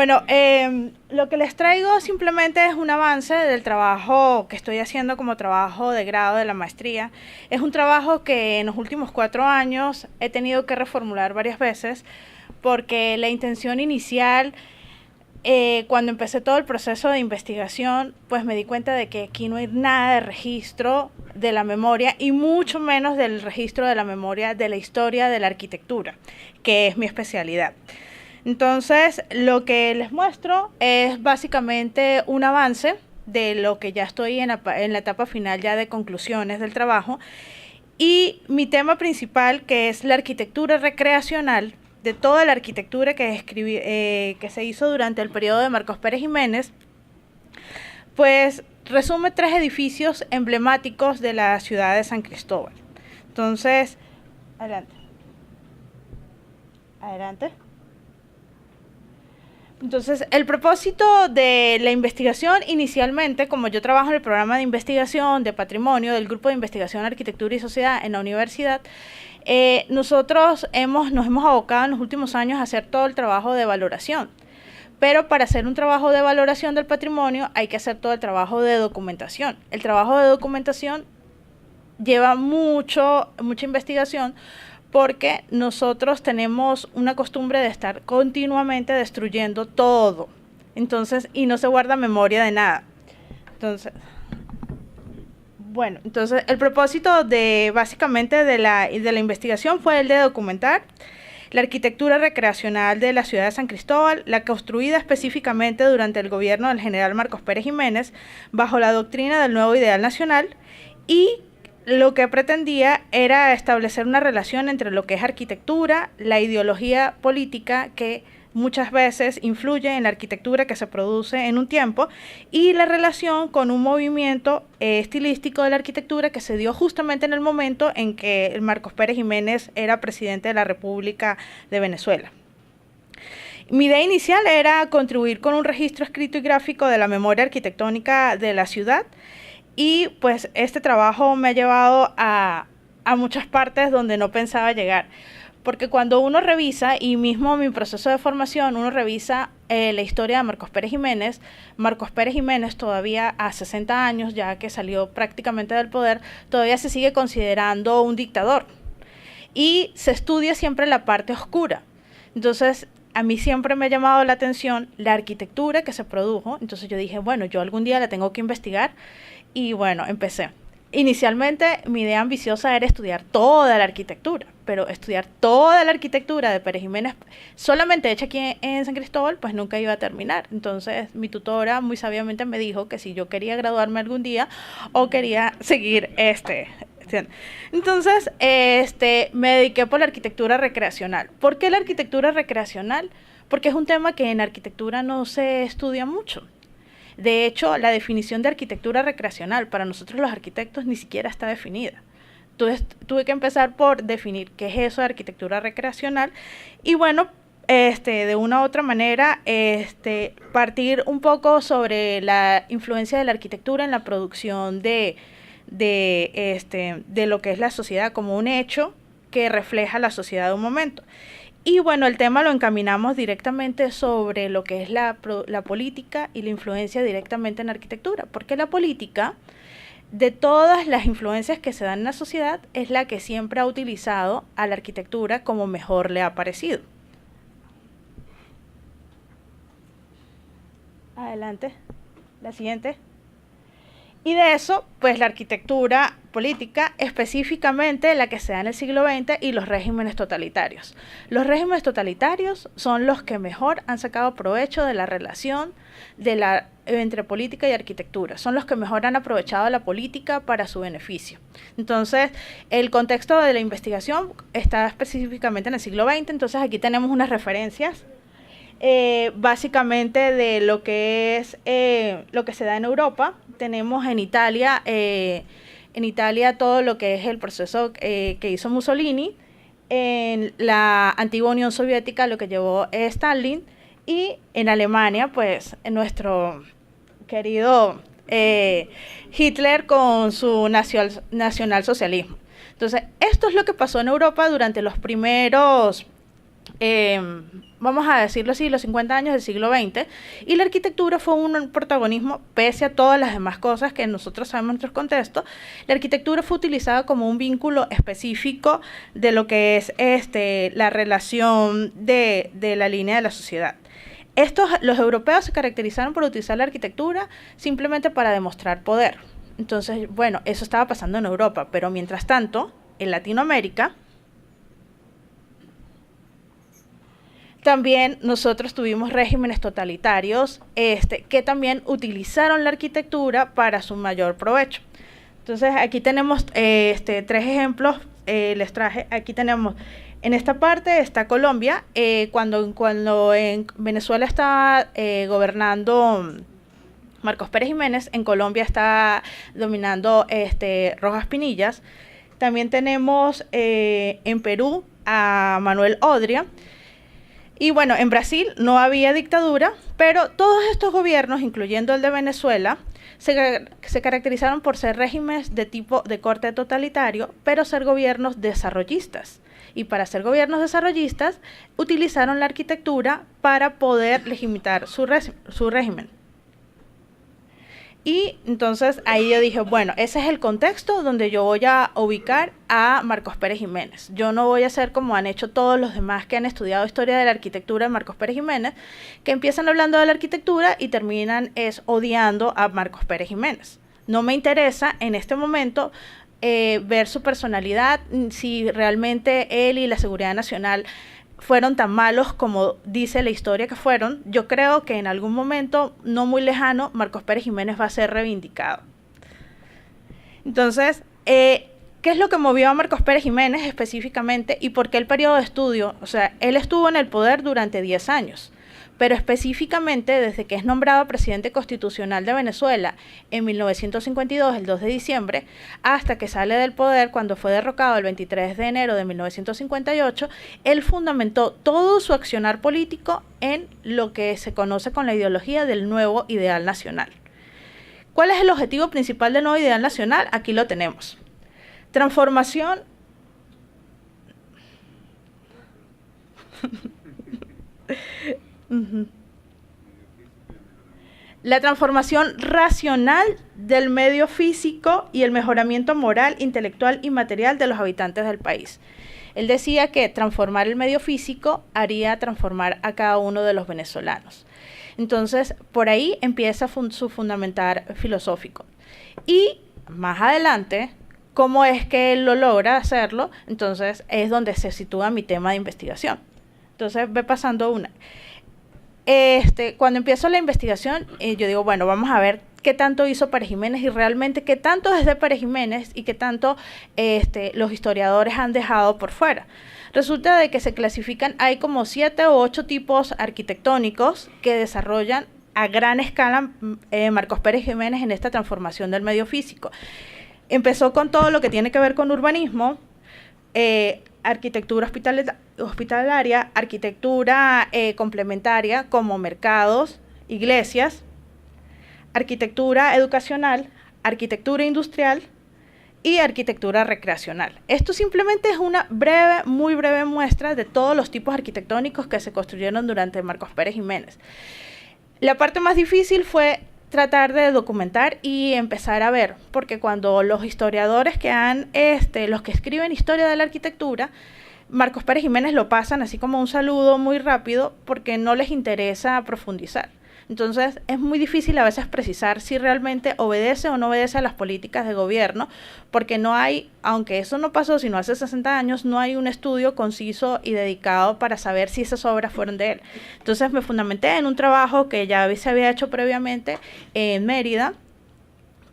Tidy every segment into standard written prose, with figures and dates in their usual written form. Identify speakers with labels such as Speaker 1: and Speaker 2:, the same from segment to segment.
Speaker 1: Bueno, lo que les traigo simplemente es un avance del trabajo que estoy haciendo como trabajo de grado de la maestría. Es un trabajo que en los últimos 4 años he tenido que reformular varias veces porque la intención inicial, cuando empecé todo el proceso de investigación, pues me di cuenta de que aquí no hay nada de registro de la memoria y mucho menos del registro de la memoria de la historia de la arquitectura, que es mi especialidad. Entonces, lo que les muestro es básicamente un avance de lo que ya estoy en la etapa final ya de conclusiones del trabajo. Y mi tema principal, que es la arquitectura recreacional, de toda la arquitectura que se hizo durante el periodo de Marcos Pérez Jiménez, pues resume 3 edificios emblemáticos de la ciudad de San Cristóbal. Entonces, adelante. Adelante. Entonces, el propósito de la investigación inicialmente, como yo trabajo en el programa de investigación de patrimonio del Grupo de Investigación Arquitectura y Sociedad en la universidad, nosotros nos hemos abocado en los últimos años a hacer todo el trabajo de valoración. Pero para hacer un trabajo de valoración del patrimonio hay que hacer todo el trabajo de documentación. El trabajo de documentación lleva mucha investigación, porque nosotros tenemos una costumbre de estar continuamente destruyendo todo. Entonces, y no se guarda memoria de nada. Entonces, bueno, entonces el propósito básicamente de la investigación fue el de documentar la arquitectura recreacional de la ciudad de San Cristóbal, la construida específicamente durante el gobierno del general Marcos Pérez Jiménez, bajo la doctrina del nuevo ideal nacional, y lo que pretendía era establecer una relación entre lo que es arquitectura, la ideología política que muchas veces influye en la arquitectura que se produce en un tiempo, y la relación con un movimiento estilístico de la arquitectura que se dio justamente en el momento en que Marcos Pérez Jiménez era presidente de la República de Venezuela. Mi idea inicial era contribuir con un registro escrito y gráfico de la memoria arquitectónica de la ciudad. Y pues este trabajo me ha llevado a muchas partes donde no pensaba llegar. Porque cuando uno revisa, y mismo mi proceso de formación, uno revisa la historia de Marcos Pérez Jiménez todavía a 60 años, ya que salió prácticamente del poder, todavía se sigue considerando un dictador. Y se estudia siempre la parte oscura. Entonces, a mí siempre me ha llamado la atención la arquitectura que se produjo. Entonces yo dije, bueno, yo algún día la tengo que investigar. Y bueno, empecé. Inicialmente mi idea ambiciosa era estudiar toda la arquitectura, pero estudiar toda la arquitectura de Pérez Jiménez solamente hecha aquí en San Cristóbal, pues nunca iba a terminar. Entonces mi tutora muy sabiamente me dijo que si yo quería graduarme algún día o quería seguir Entonces, me dediqué por la arquitectura recreacional. ¿Por qué la arquitectura recreacional? Porque es un tema que en arquitectura no se estudia mucho. De hecho, la definición de arquitectura recreacional para nosotros los arquitectos ni siquiera está definida. Entonces, tuve que empezar por definir qué es eso de arquitectura recreacional y bueno, de una u otra manera, partir un poco sobre la influencia de la arquitectura en la producción de lo que es la sociedad como un hecho que refleja la sociedad de un momento. Y bueno, el tema lo encaminamos directamente sobre lo que es la política y la influencia directamente en la arquitectura, porque la política, de todas las influencias que se dan en la sociedad, es la que siempre ha utilizado a la arquitectura como mejor le ha parecido. Adelante, la siguiente. Y de eso, pues la arquitectura política, específicamente la que se da en el siglo XX y los regímenes totalitarios. Los regímenes totalitarios son los que mejor han sacado provecho de la relación entre política y arquitectura. Son los que mejor han aprovechado la política para su beneficio. Entonces, el contexto de la investigación está específicamente en el siglo XX, entonces aquí tenemos unas referencias básicamente de lo que es lo que se da en Europa. Tenemos en Italia todo lo que es el proceso que hizo Mussolini, en la antigua Unión Soviética lo que llevó Stalin, y en Alemania pues nuestro querido Hitler con su nacionalsocialismo. Entonces, esto es lo que pasó en Europa durante los primeros vamos a decirlo así, los 50 años del siglo XX, y la arquitectura fue un protagonismo, pese a todas las demás cosas que nosotros sabemos en nuestros contextos, la arquitectura fue utilizada como un vínculo específico de lo que es la relación de la línea de la sociedad. Los europeos se caracterizaron por utilizar la arquitectura simplemente para demostrar poder. Entonces, bueno, eso estaba pasando en Europa, pero mientras tanto, en Latinoamérica, también nosotros tuvimos regímenes totalitarios que también utilizaron la arquitectura para su mayor provecho. Entonces, aquí tenemos 3 ejemplos, les traje. Aquí tenemos, en esta parte está Colombia, cuando en Venezuela estaba gobernando Marcos Pérez Jiménez, en Colombia está dominando Rojas Pinillas. También tenemos en Perú a Manuel Odria. Y bueno, en Brasil no había dictadura, pero todos estos gobiernos, incluyendo el de Venezuela, se caracterizaron por ser regímenes de corte totalitario, pero ser gobiernos desarrollistas. Y para ser gobiernos desarrollistas, utilizaron la arquitectura para poder legitimar su régimen. Y entonces ahí yo dije, bueno, ese es el contexto donde yo voy a ubicar a Marcos Pérez Jiménez. Yo no voy a hacer como han hecho todos los demás que han estudiado historia de la arquitectura de Marcos Pérez Jiménez, que empiezan hablando de la arquitectura y terminan odiando a Marcos Pérez Jiménez. No me interesa en este momento ver su personalidad, si realmente él y la seguridad nacional fueron tan malos como dice la historia que fueron. Yo creo que en algún momento no muy lejano Marcos Pérez Jiménez va a ser reivindicado. Entonces, ¿qué es lo que movió a Marcos Pérez Jiménez específicamente y por qué el periodo de estudio? O sea, él estuvo en el poder durante 10 años, pero específicamente desde que es nombrado presidente constitucional de Venezuela en 1952, el 2 de diciembre, hasta que sale del poder cuando fue derrocado el 23 de enero de 1958, él fundamentó todo su accionar político en lo que se conoce con la ideología del nuevo ideal nacional. ¿Cuál es el objetivo principal del nuevo ideal nacional? Aquí lo tenemos. Transformación. La transformación racional del medio físico y el mejoramiento moral, intelectual y material de los habitantes del país. Él decía que transformar el medio físico haría transformar a cada uno de los venezolanos. Entonces, por ahí empieza su fundamental filosófico. Y más adelante, ¿cómo es que él lo logra hacerlo? Entonces, es donde se sitúa mi tema de investigación. Entonces, ve pasando una. Cuando empiezo la investigación, yo digo, bueno, vamos a ver qué tanto hizo Pérez Jiménez y realmente qué tanto es de Pérez Jiménez y qué tanto los historiadores han dejado por fuera. Resulta de que se clasifican, hay como 7 u 8 tipos arquitectónicos que desarrollan a gran escala Marcos Pérez Jiménez en esta transformación del medio físico. Empezó con todo lo que tiene que ver con urbanismo, arquitectura hospitalaria, arquitectura complementaria como mercados, iglesias, arquitectura educacional, arquitectura industrial y arquitectura recreacional. Esto simplemente es una muy breve muestra de todos los tipos arquitectónicos que se construyeron durante Marcos Pérez Jiménez. La parte más difícil fue tratar de documentar y empezar a ver, porque cuando los historiadores los que escriben historia de la arquitectura, Marcos Pérez Jiménez lo pasan así como un saludo muy rápido porque no les interesa profundizar. Entonces es muy difícil a veces precisar si realmente obedece o no obedece a las políticas de gobierno, porque no hay, aunque eso no pasó sino hace 60 años, no hay un estudio conciso y dedicado para saber si esas obras fueron de él. Entonces me fundamenté en un trabajo que ya se había hecho previamente en Mérida,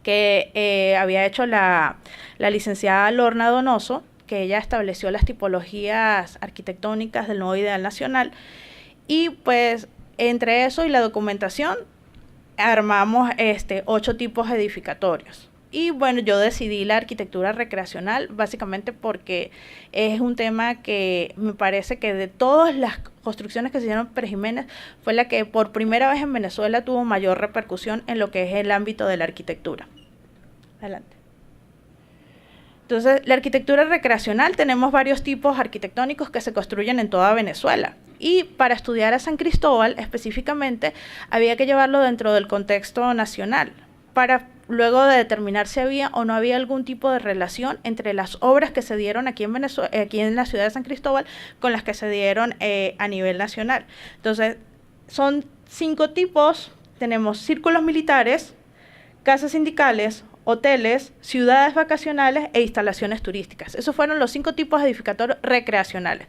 Speaker 1: que había hecho la licenciada Lorna Donoso, que ella estableció las tipologías arquitectónicas del nuevo ideal nacional, y pues entre eso y la documentación armamos 8 tipos edificatorios. Y bueno, yo decidí la arquitectura recreacional básicamente porque es un tema que me parece que de todas las construcciones que se hicieron por Jiménez fue la que por primera vez en Venezuela tuvo mayor repercusión en lo que es el ámbito de la arquitectura. Adelante. Entonces, la arquitectura recreacional, tenemos varios tipos arquitectónicos que se construyen en toda Venezuela. Y para estudiar a San Cristóbal específicamente, había que llevarlo dentro del contexto nacional, para luego de determinar si había o no había algún tipo de relación entre las obras que se dieron aquí en Venezuela, aquí en la ciudad de San Cristóbal, con las que se dieron a nivel nacional. Entonces, son 5 tipos. Tenemos círculos militares, casas sindicales, hoteles, ciudades vacacionales e instalaciones turísticas. Esos fueron los 5 tipos de edificatorios recreacionales.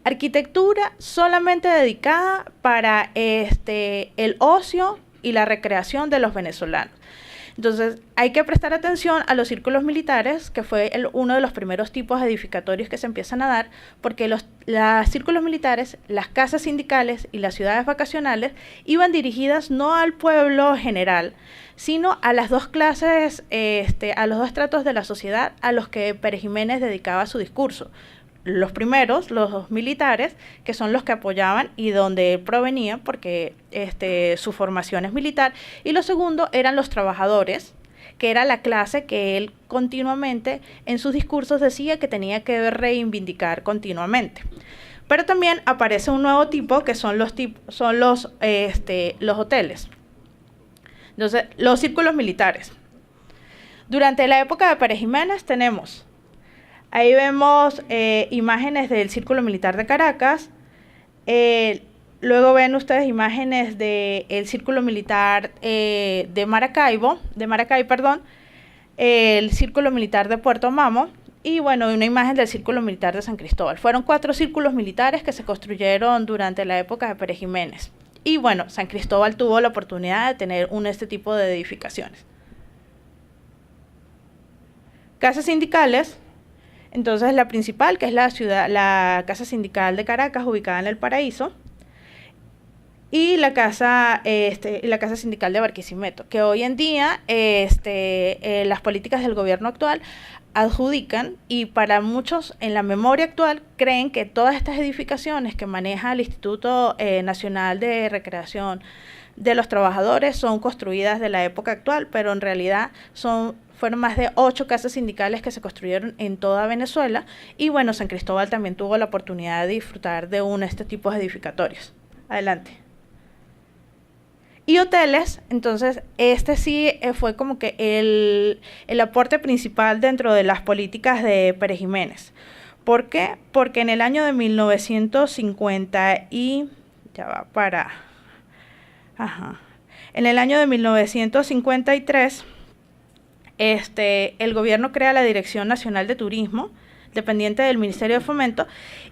Speaker 1: Arquitectura solamente dedicada para el ocio y la recreación de los venezolanos. Entonces, hay que prestar atención a los círculos militares, que fue uno de los primeros tipos edificatorios que se empiezan a dar, porque los círculos militares, las casas sindicales y las ciudades vacacionales iban dirigidas no al pueblo general, sino a las dos clases, a los dos estratos de la sociedad a los que Pérez Jiménez dedicaba su discurso. Los primeros, los militares, que son los que apoyaban y donde él provenía, porque su formación es militar, y los segundos eran los trabajadores, que era la clase que él continuamente en sus discursos decía que tenía que reivindicar continuamente. Pero también aparece un nuevo tipo, que son los hoteles. Entonces, los círculos militares. Durante la época de Pérez Jiménez tenemos... Ahí vemos imágenes del Círculo Militar de Caracas. Luego ven ustedes imágenes del Círculo Militar de Maracay, el Círculo Militar de Puerto Mamo y bueno, una imagen del Círculo Militar de San Cristóbal. Fueron 4 círculos militares que se construyeron durante la época de Pérez Jiménez. Y bueno, San Cristóbal tuvo la oportunidad de tener este tipo de edificaciones. Casas sindicales. Entonces, la principal, que es la Casa Sindical de Caracas, ubicada en El Paraíso, y la Casa Sindical de Barquisimeto, que hoy en día las políticas del gobierno actual adjudican, y para muchos en la memoria actual creen que todas estas edificaciones que maneja el Instituto Nacional de Recreación de los Trabajadores son construidas de la época actual, pero en realidad fueron más de 8 casas sindicales que se construyeron en toda Venezuela, y bueno, San Cristóbal también tuvo la oportunidad de disfrutar de este tipo de edificatorios. Adelante. Y hoteles, entonces sí fue como que el aporte principal dentro de las políticas de Pérez Jiménez. ¿Por qué? Porque en el año de 1950 en el año de 1953 el gobierno crea la Dirección Nacional de Turismo, dependiente del Ministerio de Fomento,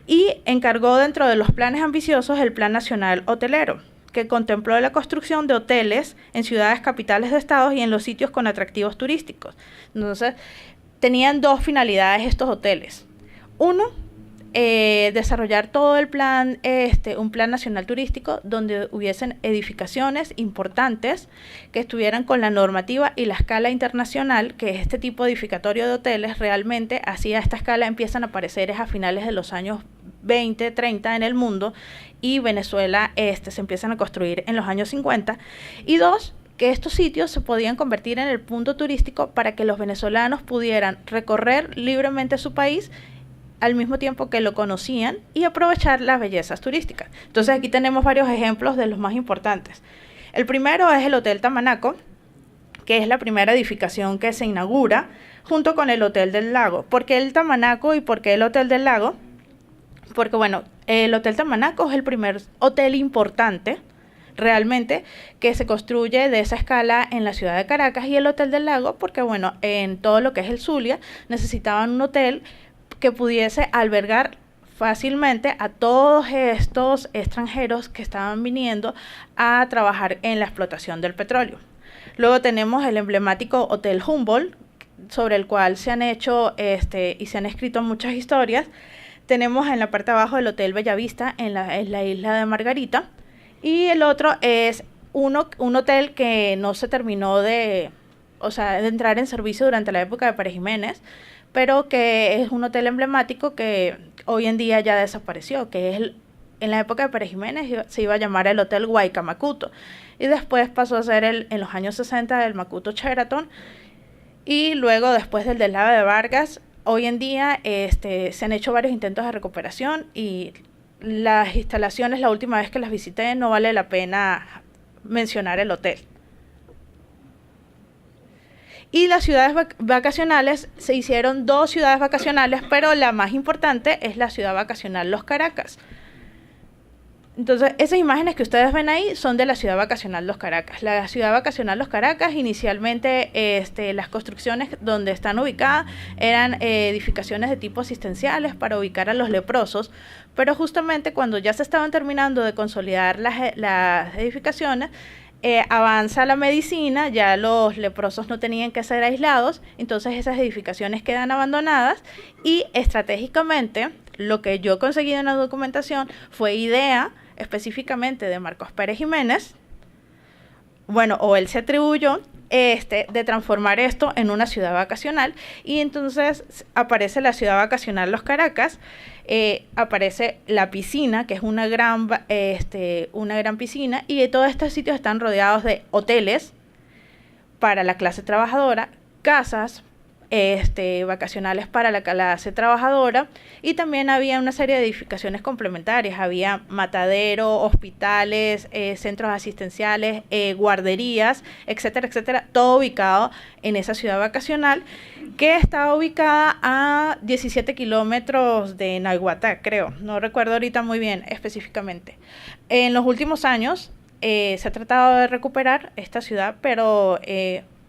Speaker 1: y encargó dentro de los planes ambiciosos el Plan Nacional Hotelero, que contempló la construcción de hoteles en ciudades capitales de estados y en los sitios con atractivos turísticos. Entonces, tenían 2 finalidades estos hoteles. Uno, desarrollar todo el plan, un plan nacional turístico donde hubiesen edificaciones importantes que estuvieran con la normativa y la escala internacional, que este tipo de edificatorio de hoteles realmente así a esta escala empiezan a aparecer a finales de los años 20, 30 en el mundo, y Venezuela se empiezan a construir en los años 50. Y 2, que estos sitios se podían convertir en el punto turístico para que los venezolanos pudieran recorrer libremente su país al mismo tiempo que lo conocían y aprovechar las bellezas turísticas. Entonces aquí tenemos varios ejemplos de los más importantes. El primero es el Hotel Tamanaco, que es la primera edificación que se inaugura junto con el Hotel del Lago. ¿Por qué el Tamanaco y por qué el Hotel del Lago? Porque bueno, el Hotel Tamanaco es el primer hotel importante realmente que se construye de esa escala en la ciudad de Caracas, y el Hotel del Lago porque bueno, en todo lo que es el Zulia necesitaban un hotel que pudiese albergar fácilmente a todos estos extranjeros que estaban viniendo a trabajar en la explotación del petróleo. Luego tenemos el emblemático Hotel Humboldt, sobre el cual se han hecho y se han escrito muchas historias. Tenemos en la parte de abajo el Hotel Bellavista en la isla de Margarita, y el otro es un hotel que no se terminó de entrar en servicio durante la época de Pérez Jiménez, pero que es un hotel emblemático que hoy en día ya desapareció, que es en la época de Pérez Jiménez se iba a llamar el Hotel Guayca Macuto, y después pasó a ser en los años 60 el Macuto Sheraton, y luego después del deslave de Vargas hoy en día se han hecho varios intentos de recuperación y las instalaciones, la última vez que las visité, no vale la pena mencionar el hotel. Y las ciudades vacacionales, se hicieron 2 ciudades vacacionales, pero la más importante es la ciudad vacacional Los Caracas. Entonces, esas imágenes que ustedes ven ahí son de la ciudad vacacional Los Caracas. La ciudad vacacional Los Caracas, inicialmente las construcciones donde están ubicadas eran edificaciones de tipo asistenciales para ubicar a los leprosos, pero justamente cuando ya se estaban terminando de consolidar las edificaciones, avanza la medicina, ya los leprosos no tenían que ser aislados, entonces esas edificaciones quedan abandonadas y estratégicamente lo que yo he conseguido en la documentación fue idea específicamente de Marcos Pérez Jiménez, bueno, o él se atribuyó de transformar esto en una ciudad vacacional, y entonces aparece la ciudad vacacional Los Caracas, aparece la piscina, que es una gran piscina, y todos estos sitios están rodeados de hoteles para la clase trabajadora, casas vacacionales para la clase trabajadora, y también había una serie de edificaciones complementarias, había matadero, hospitales, centros asistenciales, guarderías, etcétera, etcétera, todo ubicado en esa ciudad vacacional que estaba ubicada a 17 kilómetros de Naiguatá, creo, no recuerdo ahorita muy bien específicamente. En los últimos años se ha tratado de recuperar esta ciudad, pero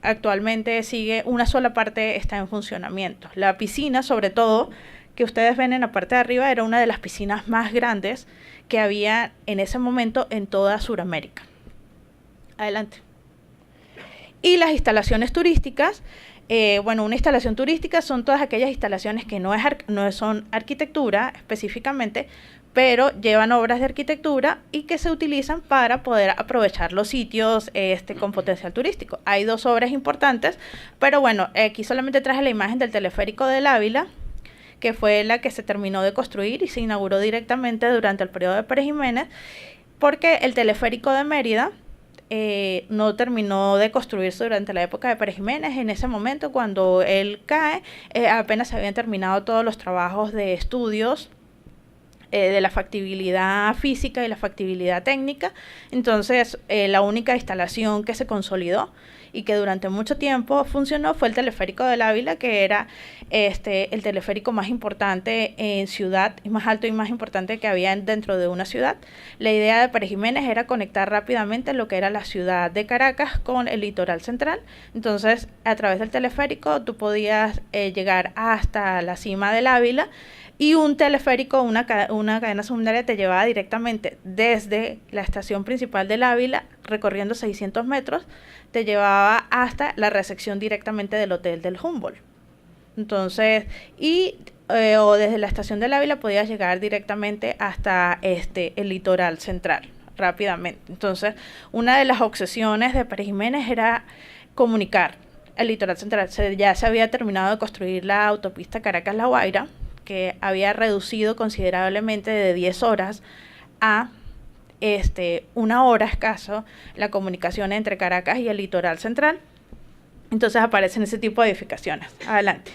Speaker 1: actualmente sigue, una sola parte está en funcionamiento. La piscina, sobre todo, que ustedes ven en la parte de arriba, era una de las piscinas más grandes que había en ese momento en toda Sudamérica. Adelante. Y las instalaciones turísticas, bueno, una instalación turística son todas aquellas instalaciones que no son arquitectura específicamente, pero llevan obras de arquitectura y que se utilizan para poder aprovechar los sitios con potencial turístico. Hay 2 obras importantes, pero bueno, aquí solamente traje la imagen del teleférico del Ávila, que fue la que se terminó de construir y se inauguró directamente durante el periodo de Pérez Jiménez, porque el teleférico de Mérida no terminó de construirse durante la época de Pérez Jiménez. En ese momento, cuando él cae, apenas se habían terminado todos los trabajos de estudios de la factibilidad física y la factibilidad técnica. Entonces, la única instalación que se consolidó y que durante mucho tiempo funcionó fue el teleférico del Ávila, que era el teleférico más importante en ciudad, y más alto y más importante que había dentro de una ciudad. La idea de Pérez Jiménez era conectar rápidamente lo que era la ciudad de Caracas con el litoral central. Entonces, a través del teleférico tú podías llegar hasta la cima del Ávila, y un teleférico, una cadena secundaria, te llevaba directamente desde la estación principal del Ávila, recorriendo 600 metros, te llevaba hasta la recepción directamente del hotel del Humboldt. Entonces, o desde la estación del Ávila podías llegar directamente hasta el litoral central, rápidamente. Entonces, una de las obsesiones de Pérez Jiménez era comunicar el litoral central. Ya se había terminado de construir la autopista Caracas-La Guaira, que había reducido considerablemente de 10 horas a 1 hora escaso la comunicación entre Caracas y el litoral central. Entonces aparecen ese tipo de edificaciones. Adelante.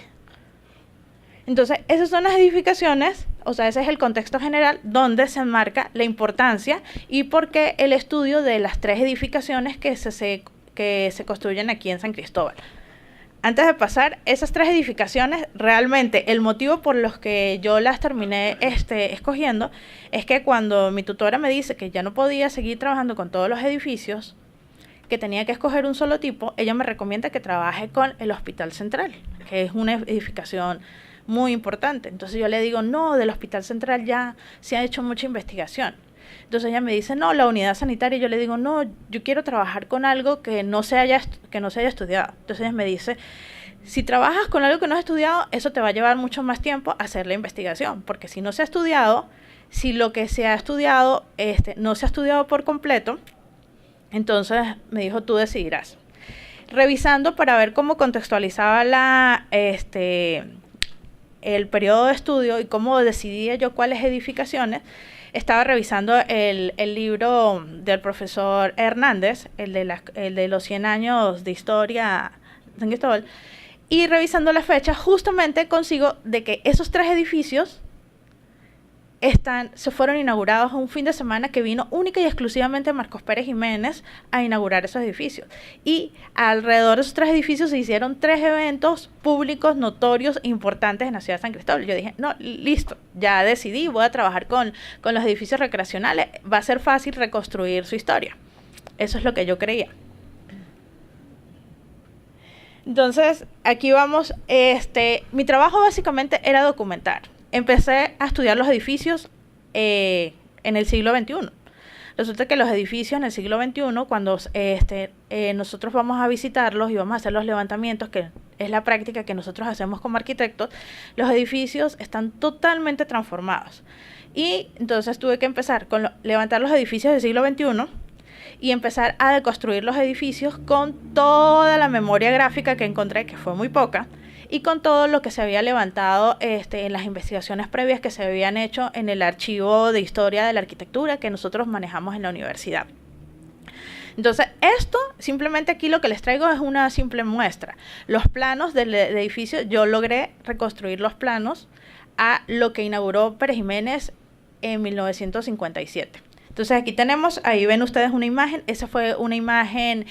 Speaker 1: Entonces, esas son las edificaciones, o sea, ese es el contexto general donde se enmarca la importancia y por qué el estudio de las 3 edificaciones que se construyen aquí en San Cristóbal. Antes de pasar, esas 3 edificaciones, realmente el motivo por los que yo las terminé escogiendo es que cuando mi tutora me dice que ya no podía seguir trabajando con todos los edificios, que tenía que escoger un solo tipo, ella me recomienda que trabaje con el Hospital Central, que es una edificación muy importante. Entonces yo le digo, no, del Hospital Central ya se ha hecho mucha investigación. Entonces ella me dice, no, la unidad sanitaria. Y yo le digo, no, yo quiero trabajar con algo que no se haya estudiado. Entonces ella me dice, si trabajas con algo que no has estudiado, eso te va a llevar mucho más tiempo a hacer la investigación, porque si no se ha estudiado, si lo que se ha estudiado no se ha estudiado por completo, entonces me dijo, tú decidirás. Revisando para ver cómo contextualizaba el periodo de estudio y cómo decidía yo cuáles edificaciones, estaba revisando el libro del profesor Hernández, el de los 100 años de historia de San Cristóbal, Y revisando la fecha, justamente consigo de que esos 3 edificios se fueron inaugurados un fin de semana que vino única y exclusivamente Marcos Pérez Jiménez a inaugurar esos edificios. Y alrededor de esos 3 edificios se hicieron 3 eventos públicos notorios importantes en la ciudad de San Cristóbal. Yo dije, no, listo, ya decidí, voy a trabajar con los edificios recreacionales, va a ser fácil reconstruir su historia. Eso es lo que yo creía. Entonces, aquí vamos, mi trabajo básicamente era documentar. Empecé a estudiar los edificios en el siglo XXI. Resulta que los edificios en el siglo XXI, cuando nosotros vamos a visitarlos y vamos a hacer los levantamientos, que es la práctica que nosotros hacemos como arquitectos, los edificios están totalmente transformados. Y entonces tuve que empezar con levantar los edificios del siglo XXI y empezar a deconstruir los edificios con toda la memoria gráfica que encontré, que fue muy poca, y con todo lo que se había levantado en las investigaciones previas que se habían hecho en el archivo de historia de la arquitectura que nosotros manejamos en la universidad. Entonces, esto, simplemente aquí lo que les traigo es una simple muestra. Los planos del edificio, yo logré reconstruir los planos a lo que inauguró Pérez Jiménez en 1957. Entonces aquí tenemos, ahí ven ustedes una imagen, esa fue una imagen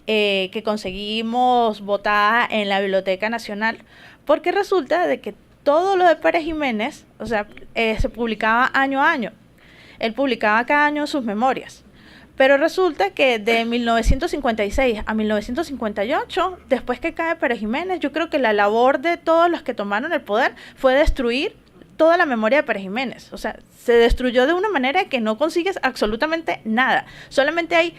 Speaker 1: que conseguimos botada en la Biblioteca Nacional, porque resulta de que todo lo de Pérez Jiménez, o sea, se publicaba año a año. Él publicaba cada año sus memorias. Pero resulta que de 1956 a 1958, después que cae Pérez Jiménez, yo creo que la labor de todos los que tomaron el poder fue destruir toda la memoria de Pérez Jiménez. O sea, se destruyó de una manera que no consigues absolutamente nada. Solamente hay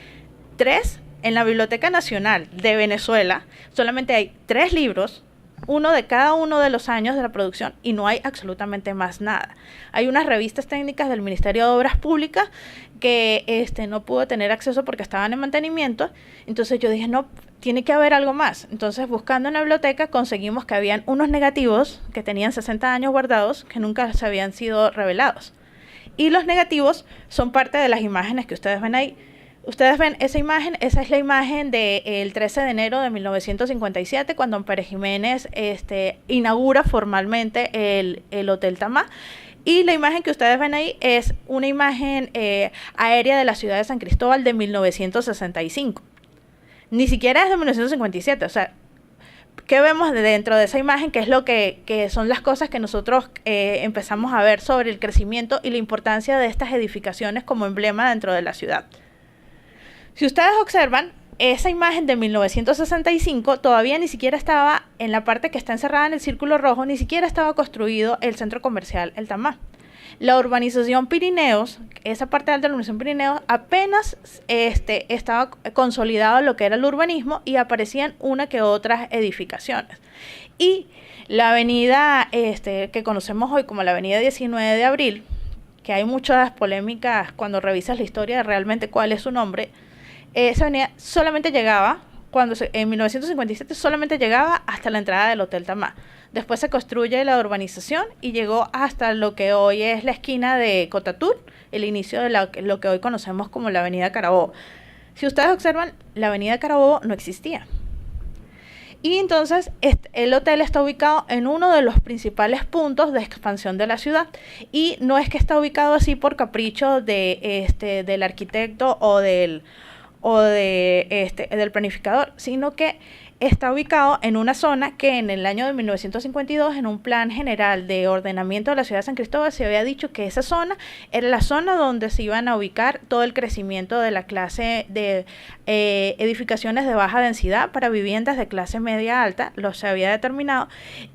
Speaker 1: 3 en la Biblioteca Nacional de Venezuela, solamente hay 3 libros, uno de cada uno de los años de la producción, y no hay absolutamente más nada. Hay unas revistas técnicas del Ministerio de Obras Públicas que no pude tener acceso porque estaban en mantenimiento. Entonces yo dije, no, tiene que haber algo más. Entonces, buscando en la biblioteca, conseguimos que habían unos negativos que tenían 60 años guardados, que nunca se habían sido revelados. Y los negativos son parte de las imágenes que ustedes ven ahí. Ustedes ven esa imagen, esa es la imagen del 13 de enero de 1957, cuando Pérez Jiménez inaugura formalmente el Hotel Tamá. Y la imagen que ustedes ven ahí es una imagen aérea de la ciudad de San Cristóbal de 1965. Ni siquiera es de 1957, o sea, ¿qué vemos dentro de esa imagen? ¿Qué es lo que son las cosas que nosotros empezamos a ver sobre el crecimiento y la importancia de estas edificaciones como emblema dentro de la ciudad? Si ustedes observan, esa imagen de 1965 todavía ni siquiera estaba en la parte que está encerrada en el círculo rojo, ni siquiera estaba construido el centro comercial El Tamá. La urbanización Pirineos, esa parte alta de la urbanización Pirineos, apenas estaba consolidado lo que era el urbanismo y aparecían una que otras edificaciones. Y la avenida que conocemos hoy como la avenida 19 de Abril, que hay muchas polémicas cuando revisas la historia de realmente cuál es su nombre, esa avenida solamente llegaba, en 1957 solamente llegaba hasta la entrada del Hotel Tamá. Después se construye la urbanización y llegó hasta lo que hoy es la esquina de Cotatur, el inicio de lo que hoy conocemos como la avenida Carabobo. Si ustedes observan, la avenida Carabobo no existía. Y entonces el hotel está ubicado en uno de los principales puntos de expansión de la ciudad. Y no es que está ubicado así por capricho del arquitecto o del planificador, sino que está ubicado en una zona que en el año de 1952, en un plan general de ordenamiento de la ciudad de San Cristóbal, se había dicho que esa zona era la zona donde se iban a ubicar todo el crecimiento de la clase de edificaciones de baja densidad para viviendas de clase media alta, lo se había determinado.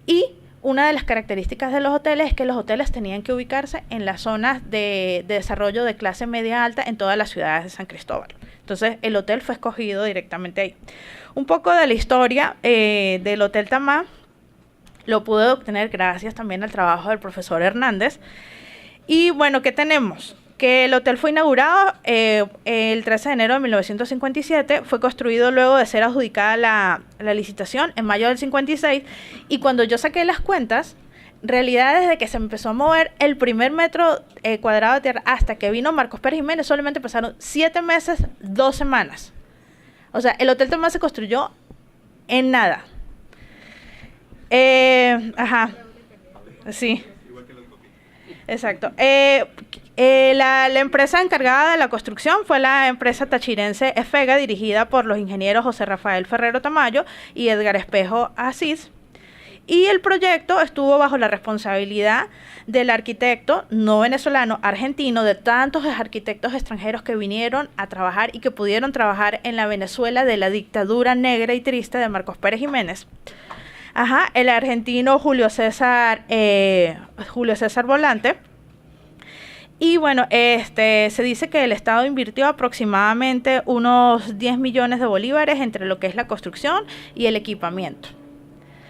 Speaker 1: Y una de las características de los hoteles es que los hoteles tenían que ubicarse en las zonas de desarrollo de clase media alta en todas las ciudades de San Cristóbal. Entonces el hotel fue escogido directamente ahí. Un poco de la historia del Hotel Tamá lo pude obtener gracias también al trabajo del profesor Hernández. Y bueno, ¿qué tenemos? Que el hotel fue inaugurado el 13 de enero de 1957, fue construido luego de ser adjudicada la licitación en mayo del 56, y cuando yo saqué las cuentas, en realidad desde que se empezó a mover el primer metro cuadrado de tierra hasta que vino Marcos Pérez Jiménez solamente pasaron 7 meses, 2 semanas. O sea, el Hotel Tamá se construyó en nada. Ajá, sí. Exacto. La empresa encargada de la construcción fue la empresa tachirense EFEGA, dirigida por los ingenieros José Rafael Ferrero Tamayo y Edgar Espejo Asís. Y el proyecto estuvo bajo la responsabilidad del arquitecto no venezolano, argentino, de tantos arquitectos extranjeros que vinieron a trabajar y que pudieron trabajar en la Venezuela de la dictadura negra y triste de Marcos Pérez Jiménez. Ajá, el argentino Julio César Volante. Y bueno, se dice que el Estado invirtió aproximadamente unos 10 millones de bolívares entre lo que es la construcción y el equipamiento.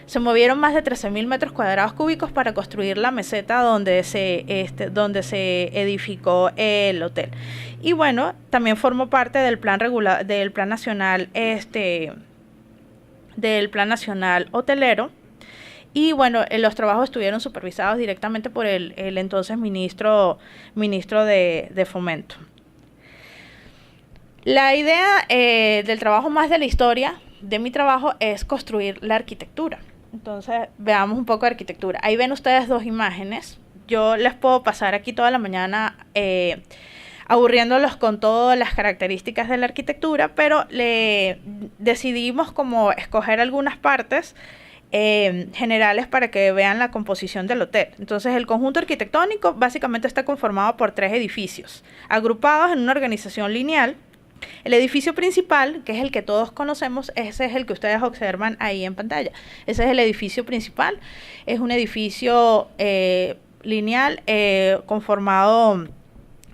Speaker 1: Se movieron más de 13.000 metros cuadrados cúbicos para construir la meseta donde se edificó el hotel. Y bueno, también formó parte del plan nacional hotelero. Y bueno, los trabajos estuvieron supervisados directamente por el entonces ministro de Fomento. La idea del trabajo más de la historia de mi trabajo es construir la arquitectura. Entonces, veamos un poco de arquitectura. Ahí ven ustedes dos imágenes. Yo les puedo pasar aquí toda la mañana aburriéndolos con todas las características de la arquitectura, pero decidimos como escoger algunas partes generales para que vean la composición del hotel. Entonces, el conjunto arquitectónico básicamente está conformado por 3 edificios, agrupados en una organización lineal. El edificio principal, que es el que todos conocemos, ese es el que ustedes observan ahí en pantalla. Ese es el edificio principal. Es un edificio lineal conformado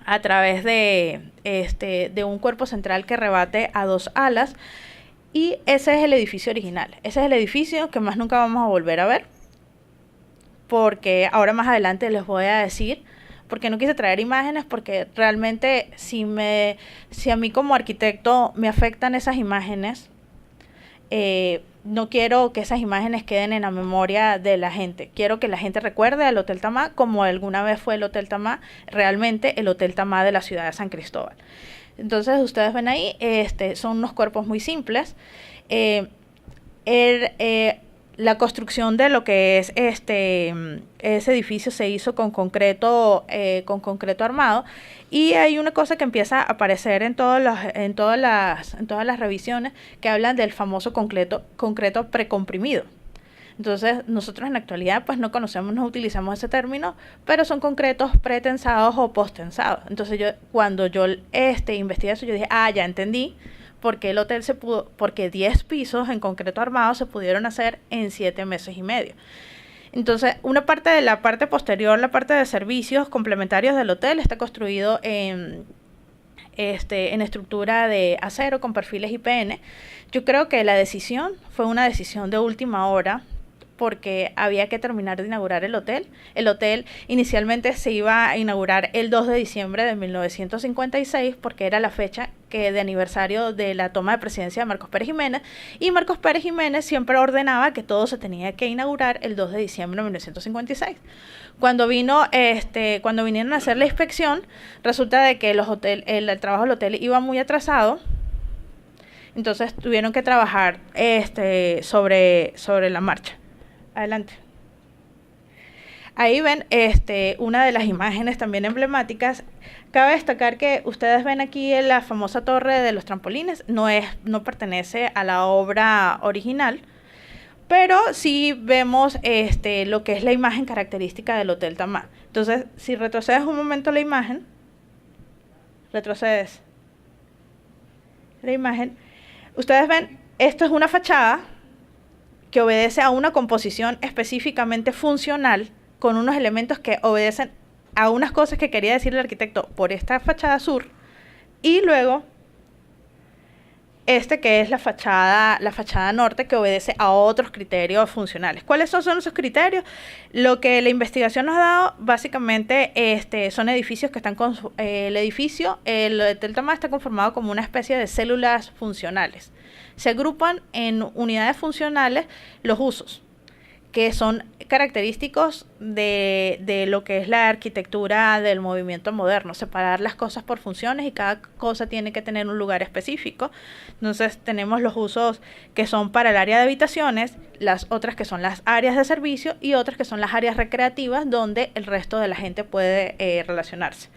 Speaker 1: a través de un cuerpo central que rebate a 2 alas. Y ese es el edificio original. Ese es el edificio que más nunca vamos a volver a ver, porque ahora más adelante les voy a decir, porque no quise traer imágenes, porque realmente si a mí como arquitecto me afectan esas imágenes, no quiero que esas imágenes queden en la memoria de la gente. Quiero que la gente recuerde al Hotel Tamá como alguna vez fue el Hotel Tamá, realmente el Hotel Tamá de la ciudad de San Cristóbal. Entonces ustedes ven ahí, son unos cuerpos muy simples. La construcción de lo que es ese edificio se hizo con concreto armado, y hay una cosa que empieza a aparecer en todas las revisiones que hablan del famoso concreto precomprimido. Entonces, nosotros en la actualidad pues no utilizamos ese término, pero son concretos pretensados o posttensados. Entonces, cuando yo investigué eso, yo dije, ya entendí por qué el hotel porque 10 pisos en concreto armado se pudieron hacer en 7 meses y medio. Entonces, una parte de la parte posterior, la parte de servicios complementarios del hotel, está construido en estructura de acero con perfiles IPN. Yo creo que la decisión fue una decisión de última hora, porque había que terminar de inaugurar el hotel. El hotel inicialmente se iba a inaugurar el 2 de diciembre de 1956, porque era la fecha de aniversario de la toma de presidencia de Marcos Pérez Jiménez, y Marcos Pérez Jiménez siempre ordenaba que todo se tenía que inaugurar el 2 de diciembre de 1956. Cuando vinieron a hacer la inspección, resulta de que el trabajo del hotel iba muy atrasado. Entonces tuvieron que trabajar sobre la marcha. Adelante. Ahí ven una de las imágenes también emblemáticas. Cabe destacar que ustedes ven aquí la famosa torre de los trampolines. No pertenece a la obra original, pero sí vemos lo que es la imagen característica del Hotel Tamá. Entonces, si retrocedes un momento la imagen, retrocedes la imagen, ustedes ven, esto es una fachada que obedece a una composición específicamente funcional, con unos elementos que obedecen a unas cosas que quería decir el arquitecto por esta fachada sur, y luego que es la fachada norte, que obedece a otros criterios funcionales. ¿Cuáles son esos criterios? Lo que la investigación nos ha dado básicamente son edificios que están con el Hotel Tamá está conformado como una especie de células funcionales. Se agrupan en unidades funcionales los usos, que son característicos de lo que es la arquitectura del movimiento moderno, separar las cosas por funciones y cada cosa tiene que tener un lugar específico. Entonces tenemos los usos que son para el área de habitaciones, las otras que son las áreas de servicio y otras que son las áreas recreativas donde el resto de la gente puede relacionarse.